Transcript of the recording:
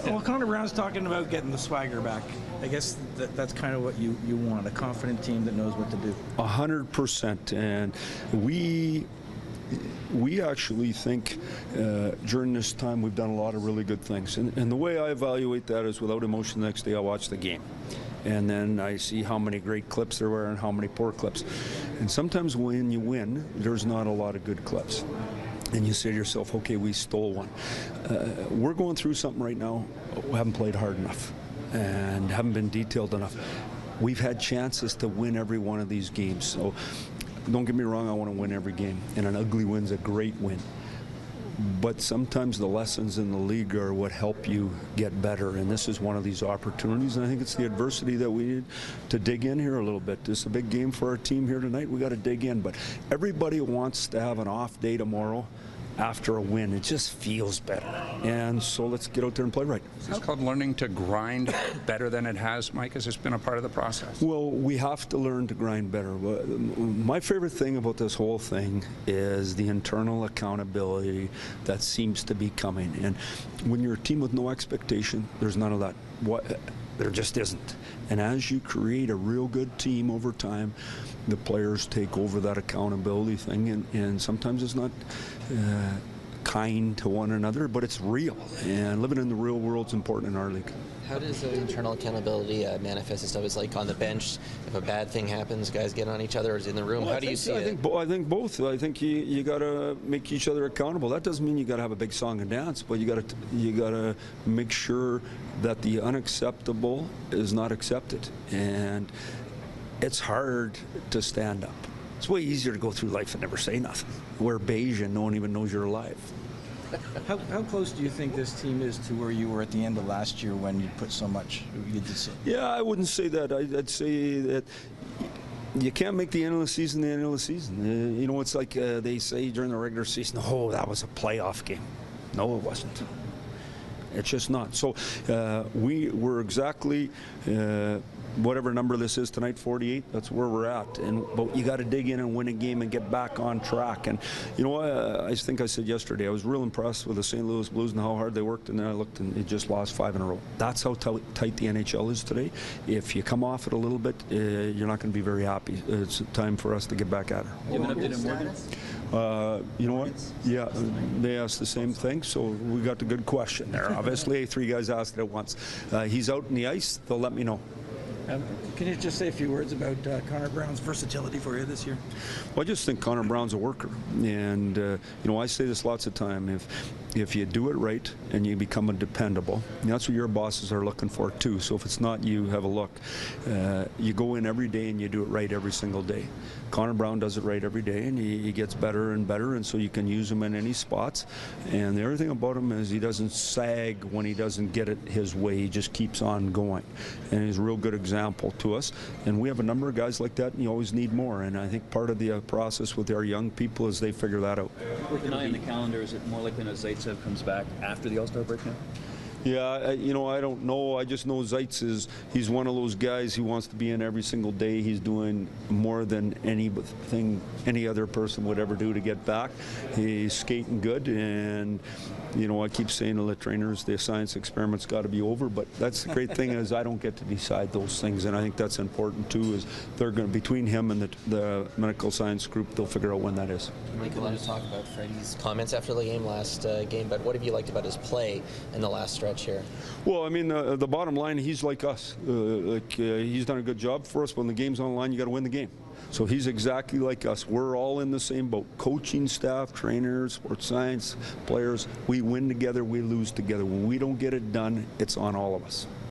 Well, Connor Brown's talking about getting the swagger back. I guess that's kind of what you want, a confident team that knows what to do. 100%. And we actually think during this time we've done a lot of really good things. And the way I evaluate that is without emotion the next day I watch the game. And then I see how many great clips there were and how many poor clips. And sometimes when you win, there's not a lot of good clips. And you say to yourself, okay, we stole one. We're going through something right now. We haven't played hard enough and haven't been detailed enough. We've had chances to win every one of these games. So don't get me wrong, I want to win every game. And an ugly win's a great win. But sometimes the lessons in the league are what help you get better, and this is one of these opportunities, and I think it's the adversity that we need to dig in here a little bit. This is a big game for our team here tonight. We got to dig in, but everybody wants to have an off day tomorrow after a win. It just feels better, and so let's get out there and play right. It's called learning to grind better than it has, Mike. Has this been a part of the process? Well, we have to learn to grind better. My favorite thing about this whole thing is the internal accountability that seems to be coming. And when you're a team with no expectation, there's none of that. There just isn't. And as you create a real good team over time, the players take over that accountability thing, and sometimes it's not kind to one another, but it's real. And living in the real world is important in our league. How does internal accountability manifest itself? Is like on the bench, if a bad thing happens, guys get on each other, or is it in the room? Well, how do you see it? I think both. I think you got to make each other accountable. That doesn't mean you got to have a big song and dance, but you got to make sure that the unacceptable is not accepted. And it's hard to stand up. It's way easier to go through life and never say nothing. Wear beige and no one even knows you're alive. How close do you think this team is to where you were at the end of last year when you put so much you did say? Yeah, I wouldn't say that. I'd say that you can't make the end of the season the end of the season. You know, it's like they say during the regular season, oh, that was a playoff game. No, it wasn't. It's just not. So we were exactly whatever number this is tonight, 48. That's where we're at. But you got to dig in and win a game and get back on track. And you know, I think I said yesterday, I was real impressed with the St. Louis Blues and how hard they worked. And then I looked and it just lost 5 in a row. That's how tight the NHL is today. If you come off it a little bit, you're not going to be very happy. It's time for us to get back at her. You have an update on Morgan? You know what? Yeah, they asked the same thing, so we got the good question there. Obviously, 3 guys asked it at once. He's out in the ice. They'll let me know. Can you just say a few words about Connor Brown's versatility for you this year? Well, I just think Connor Brown's a worker, and you know, I say this lots of time. If you do it right and you become a dependable, that's what your bosses are looking for too. So if it's not you, have a look. You go in every day and you do it right every single day. Connor Brown does it right every day, and he gets better and better, and so you can use him in any spots. And the other thing about him is he doesn't sag when he doesn't get it his way. He just keeps on going, and he's a real good example to us. And we have a number of guys like that, and you always need more. And I think part of the process with our young people is they figure that out. With an eye on the calendar, is it more likely that Zaitsev comes back after the All-Star break now? Yeah, you know, I don't know. I just know Zaitsev he's one of those guys who wants to be in every single day. He's doing more than anything any other person would ever do to get back. He's skating good, and you know, I keep saying to the trainers, the science experiment's got to be over. But that's the great thing is I don't get to decide those things, and I think that's important too. Is they're going to, between him and the medical science group, they'll figure out when that is. Mike, a lot of talk about Freddie's comments after the game last game, but what have you liked about his play in the last stretch here? Well, I mean, the bottom line, he's like us. He's done a good job for us. When the game's on the line, you got to win the game. So he's exactly like us. We're all in the same boat. Coaching staff, trainers, sports science, players. We win together, we lose together. When we don't get it done, it's on all of us.